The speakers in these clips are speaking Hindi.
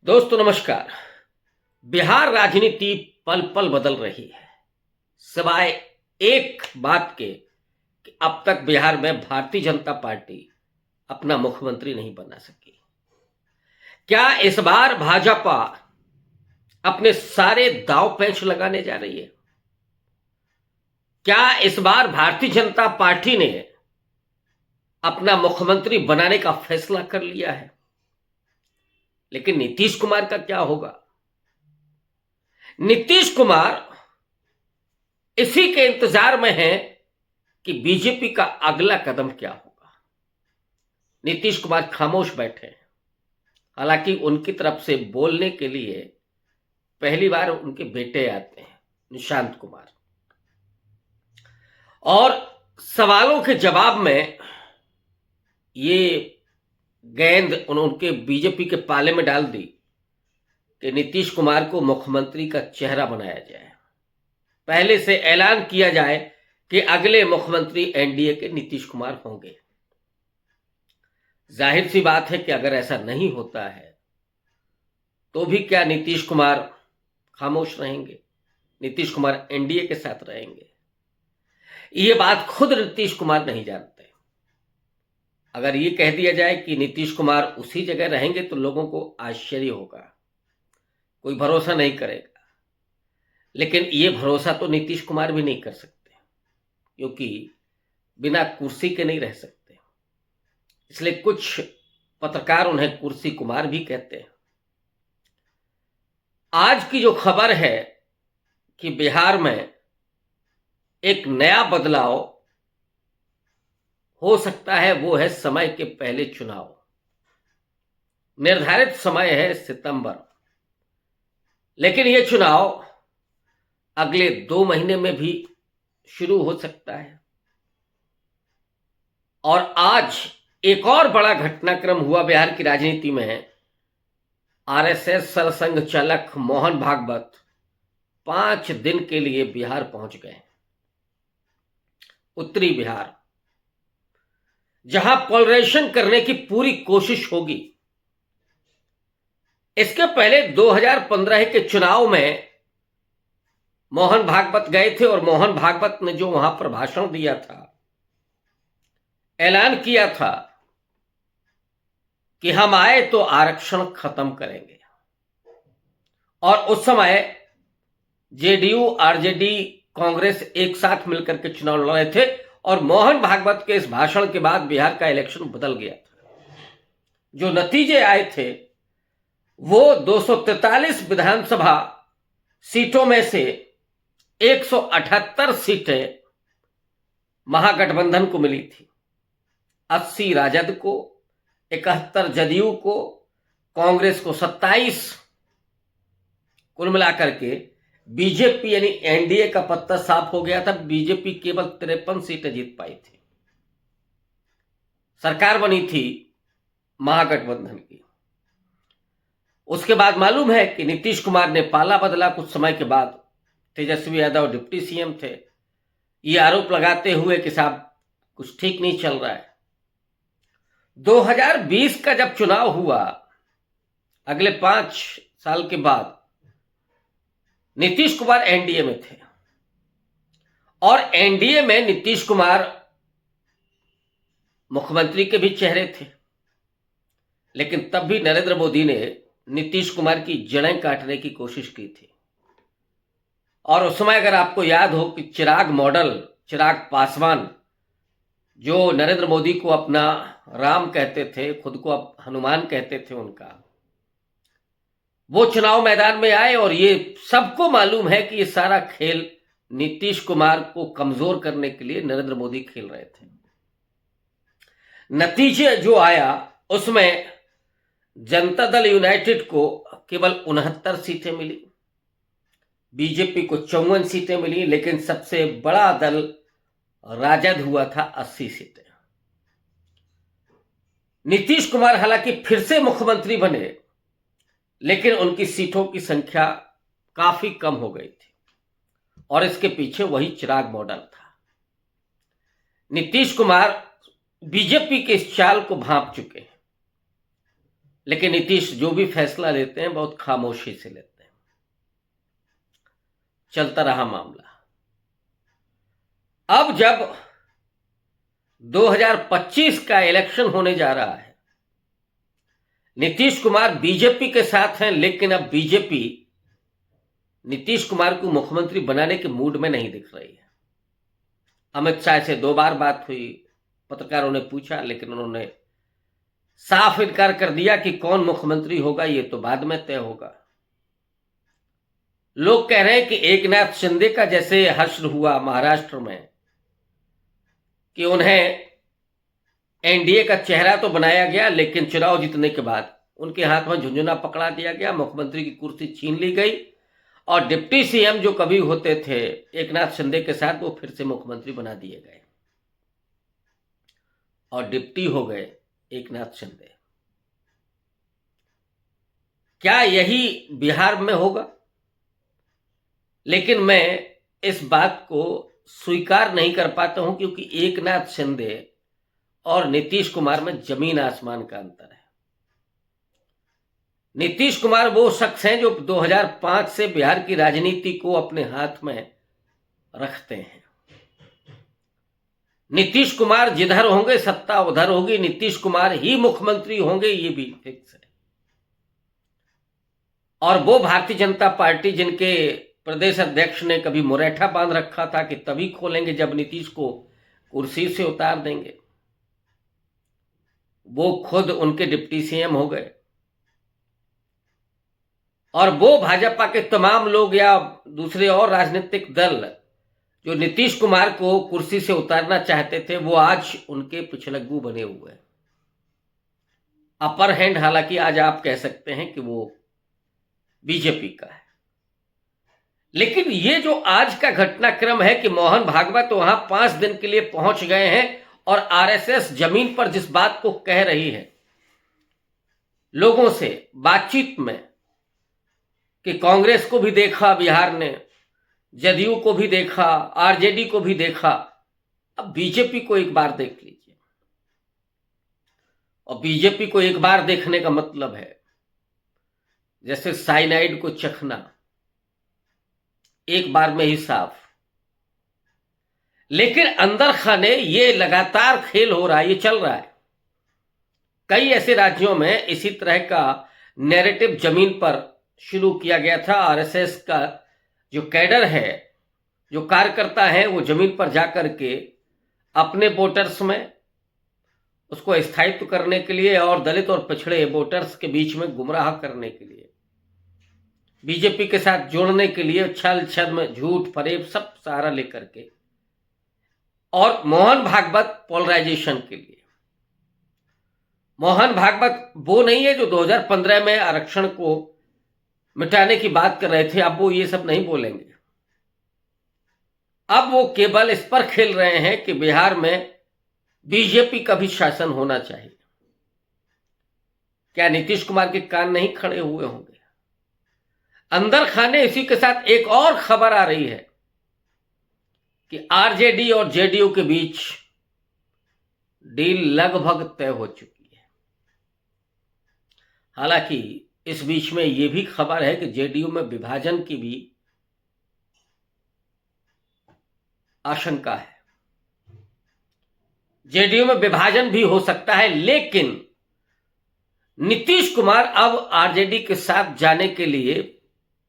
दोस्तों नमस्कार। बिहार राजनीति पल पल बदल रही है, सिवाय एक बात के कि अब तक बिहार में भारतीय जनता पार्टी अपना मुख्यमंत्री नहीं बना सकी। क्या इस बार भाजपा अपने सारे दांव पेंच लगाने जा रही है? क्या इस बार भारतीय जनता पार्टी ने अपना मुख्यमंत्री बनाने का फैसला कर लिया है? लेकिन नीतीश कुमार का क्या होगा? नीतीश कुमार इसी के इंतजार में है कि बीजेपी का अगला कदम क्या होगा। नीतीश कुमार खामोश बैठे हैं। हालांकि उनकी तरफ से बोलने के लिए पहली बार उनके बेटे आते हैं, निशांत कुमार, और सवालों के जवाब में ये गेंद उनके बीजेपी के पाले में डाल दी कि नीतीश कुमार को मुख्यमंत्री का चेहरा बनाया जाए। पहले से ऐलान किया जाए कि अगले मुख्यमंत्री एनडीए के नीतीश कुमार होंगे। जाहिर सी बात है कि अगर ऐसा नहीं होता है तो भी क्या नीतीश कुमार खामोश रहेंगे? नीतीश कुमार एनडीए के साथ रहेंगे? ये बात खुद नीतीश कुमार नहीं जानते। अगर ये कह दिया जाए कि नीतीश कुमार उसी जगह रहेंगे तो लोगों को आश्चर्य होगा, कोई भरोसा नहीं करेगा। लेकिन ये भरोसा तो नीतीश कुमार भी नहीं कर सकते, क्योंकि बिना कुर्सी के नहीं रह सकते। इसलिए कुछ पत्रकार उन्हें कुर्सी कुमार भी कहते हैं। आज की जो खबर है कि बिहार में एक नया बदलाव हो सकता है, वो है समय के पहले चुनाव। निर्धारित समय है सितंबर, लेकिन यह चुनाव अगले 2 महीने में भी शुरू हो सकता है। और आज एक और बड़ा घटनाक्रम हुआ बिहार की राजनीति में। आरएसएस सरसंघ चालक मोहन भागवत 5 दिन के लिए बिहार पहुंच गए। उत्तरी बिहार, जहां पोलराइजेशन करने की पूरी कोशिश होगी। इसके पहले 2015 के चुनाव में मोहन भागवत गए थे और मोहन भागवत ने जो वहां पर भाषण दिया था, ऐलान किया था कि हम आए तो आरक्षण खत्म करेंगे। और उस समय जेडीयू, आरजेडी, कांग्रेस एक साथ मिलकर के चुनाव लड़ रहे थे और मोहन भागवत के इस भाषण के बाद बिहार का इलेक्शन बदल गया था। जो नतीजे आए थे वो 243 विधानसभा सीटों में से 178 सीटें महागठबंधन को मिली थी। 80 राजद को, 71 जदयू को, कांग्रेस को 27। कुल मिलाकर के बीजेपी यानी एनडीए का पत्ता साफ हो गया था। बीजेपी केवल 53 सीटें जीत पाई थी। सरकार बनी थी महागठबंधन की। उसके बाद मालूम है कि नीतीश कुमार ने पाला बदला कुछ समय के बाद। तेजस्वी यादव डिप्टी सीएम थे, ये आरोप लगाते हुए कि साहब कुछ ठीक नहीं चल रहा है। 2020 का जब चुनाव हुआ, अगले 5 साल के बाद, नीतीश कुमार एनडीए में थे और एनडीए में नीतीश कुमार मुख्यमंत्री के भी चेहरे थे। लेकिन तब भी नरेंद्र मोदी ने नीतीश कुमार की जड़ें काटने की कोशिश की थी। और उस समय अगर आपको याद हो कि चिराग पासवान, जो नरेंद्र मोदी को अपना राम कहते थे, खुद को अब हनुमान कहते थे, उनका वो चुनाव मैदान में आए। और ये सबको मालूम है कि ये सारा खेल नीतीश कुमार को कमजोर करने के लिए नरेंद्र मोदी खेल रहे थे। नतीजे जो आया उसमें जनता दल यूनाइटेड को केवल 69 सीटें मिली, बीजेपी को 54 सीटें मिली, लेकिन सबसे बड़ा दल राजद हुआ था 80 सीटें। नीतीश कुमार हालांकि फिर से मुख्यमंत्री बने, लेकिन उनकी सीटों की संख्या काफी कम हो गई थी और इसके पीछे वही चिराग मॉडल था। नीतीश कुमार बीजेपी के इस चाल को भांप चुके हैं। लेकिन नीतीश जो भी फैसला लेते हैं बहुत खामोशी से लेते हैं। चलता रहा मामला। अब जब 2025 का इलेक्शन होने जा रहा है, नीतीश कुमार बीजेपी के साथ हैं, लेकिन अब बीजेपी नीतीश कुमार को मुख्यमंत्री बनाने के मूड में नहीं दिख रही है। अमित शाह से 2 बार बात हुई, पत्रकारों ने पूछा, लेकिन उन्होंने साफ इनकार कर दिया कि कौन मुख्यमंत्री होगा ये तो बाद में तय होगा। लोग कह रहे हैं कि एकनाथ शिंदे का जैसे हश्र हुआ महाराष्ट्र में कि उन्हें एनडीए का चेहरा तो बनाया गया, लेकिन चुनाव जीतने के बाद उनके हाथ में झुंझुना पकड़ा दिया गया, मुख्यमंत्री की कुर्सी छीन ली गई और डिप्टी सीएम जो कभी होते थे एकनाथ शिंदे के साथ, वो फिर से मुख्यमंत्री बना दिए गए और डिप्टी हो गए एकनाथ शिंदे। क्या यही बिहार में होगा? लेकिन मैं इस बात को स्वीकार नहीं कर पाता हूं, क्योंकि एकनाथ शिंदे और नीतीश कुमार में जमीन आसमान का अंतर है। नीतीश कुमार वो शख्स हैं जो 2005 से बिहार की राजनीति को अपने हाथ में रखते हैं। नीतीश कुमार जिधर होंगे सत्ता उधर होगी, नीतीश कुमार ही मुख्यमंत्री होंगे, ये भी फिक्स है। और वो भारतीय जनता पार्टी जिनके प्रदेश अध्यक्ष ने कभी मुरैठा बांध रखा था कि तभी खोलेंगे जब नीतीश को कुर्सी से उतार देंगे, वो खुद उनके डिप्टी सीएम हो गए। और वो भाजपा के तमाम लोग या दूसरे और राजनीतिक दल जो नीतीश कुमार को कुर्सी से उतारना चाहते थे, वो आज उनके पिछलग्गू बने हुए हैं। अपर हैंड हालांकि आज आप कह सकते हैं कि वो बीजेपी का है। लेकिन ये जो आज का घटनाक्रम है कि मोहन भागवत वहां 5 दिन के लिए पहुंच गए हैं और आरएसएस जमीन पर जिस बात को कह रही है लोगों से बातचीत में कि कांग्रेस को भी देखा बिहार ने, जदयू को भी देखा, आरजेडी को भी देखा, अब बीजेपी को एक बार देख लीजिए। और बीजेपी को एक बार देखने का मतलब है जैसे साइनाइड को चखना, एक बार में ही साफ। लेकिन अंदर खाने ये लगातार खेल हो रहा है, ये चल रहा है। कई ऐसे राज्यों में इसी तरह का नैरेटिव जमीन पर शुरू किया गया था। आरएसएस का जो कैडर है, जो कार्यकर्ता है, वो जमीन पर जाकर के अपने वोटर्स में उसको स्थायित्व करने के लिए और दलित और पिछड़े वोटर्स के बीच में गुमराह करने के लिए, बीजेपी के साथ जोड़ने के लिए छल छद्म झूठ फरेब सब सहारा लेकर के, और मोहन भागवत पोलराइजेशन के लिए। मोहन भागवत वो नहीं है जो 2015 में आरक्षण को मिटाने की बात कर रहे थे, अब वो ये सब नहीं बोलेंगे। अब वो केवल इस पर खेल रहे हैं कि बिहार में बीजेपी का भी शासन होना चाहिए। क्या नीतीश कुमार के कान नहीं खड़े हुए होंगे? अंदर खाने इसी के साथ एक और खबर आ रही है कि आरजेडी और जेडीयू के बीच डील लगभग तय हो चुकी है। हालांकि इस बीच में यह भी खबर है कि जेडीयू में विभाजन की भी आशंका है। जेडीयू में विभाजन भी हो सकता है, लेकिन नीतीश कुमार अब आरजेडी के साथ जाने के लिए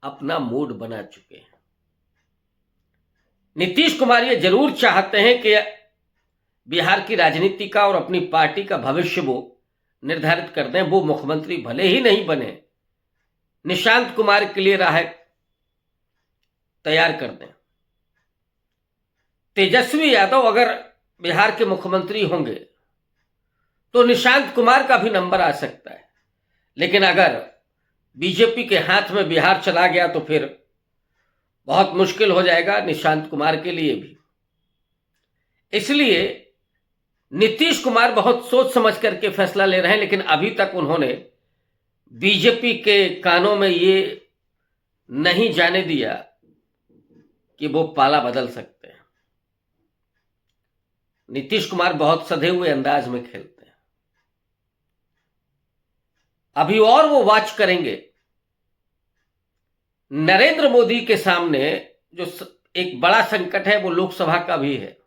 अपना मूड बना चुके हैं। नीतीश कुमार ये जरूर चाहते हैं कि बिहार की राजनीति का और अपनी पार्टी का भविष्य वो निर्धारित कर दें। वो मुख्यमंत्री भले ही नहीं बने, निशांत कुमार के लिए राह तैयार कर दें। तेजस्वी यादव अगर बिहार के मुख्यमंत्री होंगे तो निशांत कुमार का भी नंबर आ सकता है, लेकिन अगर बीजेपी के हाथ में बिहार चला गया तो फिर बहुत मुश्किल हो जाएगा निशांत कुमार के लिए भी। इसलिए नीतीश कुमार बहुत सोच समझ करके फैसला ले रहे हैं, लेकिन अभी तक उन्होंने बीजेपी के कानों में ये नहीं जाने दिया कि वो पाला बदल सकते हैं। नीतीश कुमार बहुत सधे हुए अंदाज में खेलते हैं। अभी और वो वॉच करेंगे। नरेंद्र मोदी के सामने जो एक बड़ा संकट है वो लोकसभा का भी है।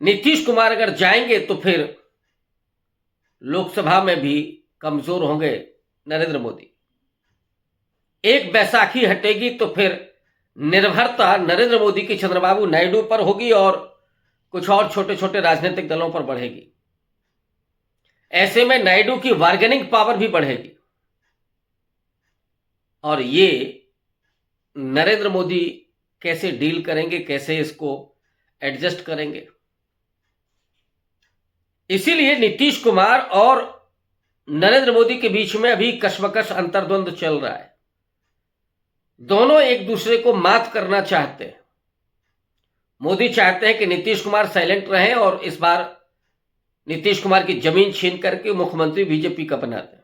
नीतीश कुमार अगर जाएंगे तो फिर लोकसभा में भी कमजोर होंगे नरेंद्र मोदी। एक बैसाखी हटेगी तो फिर निर्भरता नरेंद्र मोदी की चंद्रबाबू नायडू पर होगी और कुछ और छोटे छोटे राजनीतिक दलों पर बढ़ेगी। ऐसे में नायडू की बार्गेनिंग पावर भी बढ़ेगी और ये नरेंद्र मोदी कैसे डील करेंगे, कैसे इसको एडजस्ट करेंगे। इसीलिए नीतीश कुमार और नरेंद्र मोदी के बीच में अभी कशमकश अंतर्द्वंद चल रहा है। दोनों एक दूसरे को मात करना चाहते हैं। मोदी चाहते हैं कि नीतीश कुमार साइलेंट रहें और इस बार नीतीश कुमार की जमीन छीन करके मुख्यमंत्री बीजेपी का बना दें।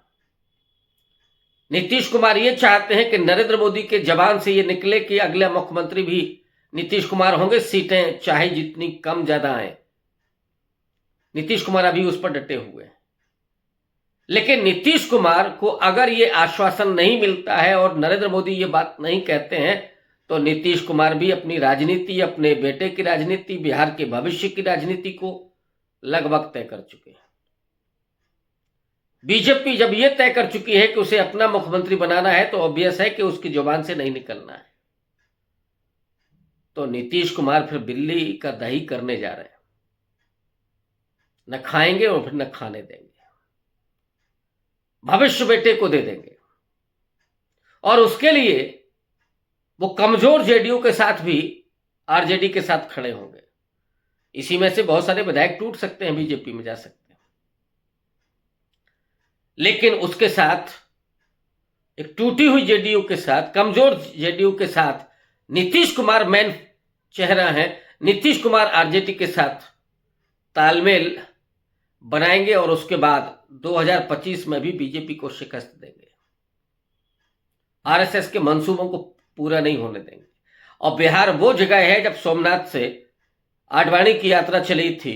नीतीश कुमार ये चाहते हैं कि नरेंद्र मोदी के जबान से ये निकले कि अगले मुख्यमंत्री भी नीतीश कुमार होंगे, सीटें चाहे जितनी कम ज्यादा आए। नीतीश कुमार अभी उस पर डटे हुए हैं। लेकिन नीतीश कुमार को अगर ये आश्वासन नहीं मिलता है और नरेंद्र मोदी ये बात नहीं कहते हैं तो नीतीश कुमार भी अपनी राजनीति, अपने बेटे की राजनीति, बिहार के भविष्य की राजनीति को लगभग तय कर चुके हैं। बीजेपी जब यह तय कर चुकी है कि उसे अपना मुख्यमंत्री बनाना है तो ऑब्वियस है कि उसकी जुबान से नहीं निकलना है। तो नीतीश कुमार फिर बिल्ली का दही करने जा रहे हैं। न खाएंगे और फिर न खाने देंगे। भविष्य बेटे को दे देंगे और उसके लिए वो कमजोर जेडीयू के साथ भी आरजेडी के साथ खड़े होंगे। इसी में से बहुत सारे विधायक टूट सकते हैं, बीजेपी में जा सकते हैं। लेकिन उसके साथ एक टूटी हुई जेडीयू के साथ, कमजोर जेडीयू के साथ नीतीश कुमार मेन चेहरा है। नीतीश कुमार आरजेडी के साथ तालमेल बनाएंगे और उसके बाद 2025 में भी बीजेपी को शिकस्त देंगे। आरएसएस के मंसूबों को पूरा नहीं होने देंगे। और बिहार वो जगह है जब सोमनाथ से आडवाणी की यात्रा चली थी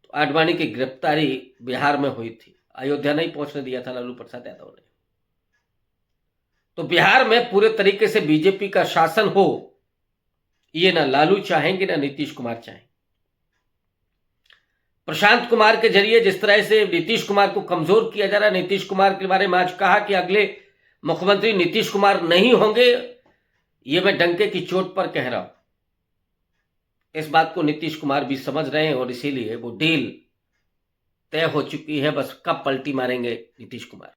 तो आडवाणी की गिरफ्तारी बिहार में हुई थी। अयोध्या नहीं पहुंचने दिया था लालू प्रसाद यादव ने। तो बिहार में पूरे तरीके से बीजेपी का शासन हो, ये ना लालू चाहेंगे ना नीतीश कुमार चाहेंगे। प्रशांत कुमार के जरिए जिस तरह से नीतीश कुमार को कमजोर किया जा रहा है, नीतीश कुमार के बारे में आज कहा कि अगले मुख्यमंत्री नीतीश कुमार नहीं होंगे, ये मैं डंके की चोट पर कह रहा हूं। इस बात को नीतीश कुमार भी समझ रहे हैं और इसीलिए वो डील तय हो चुकी है। बस कब पलटी मारेंगे नीतीश कुमार।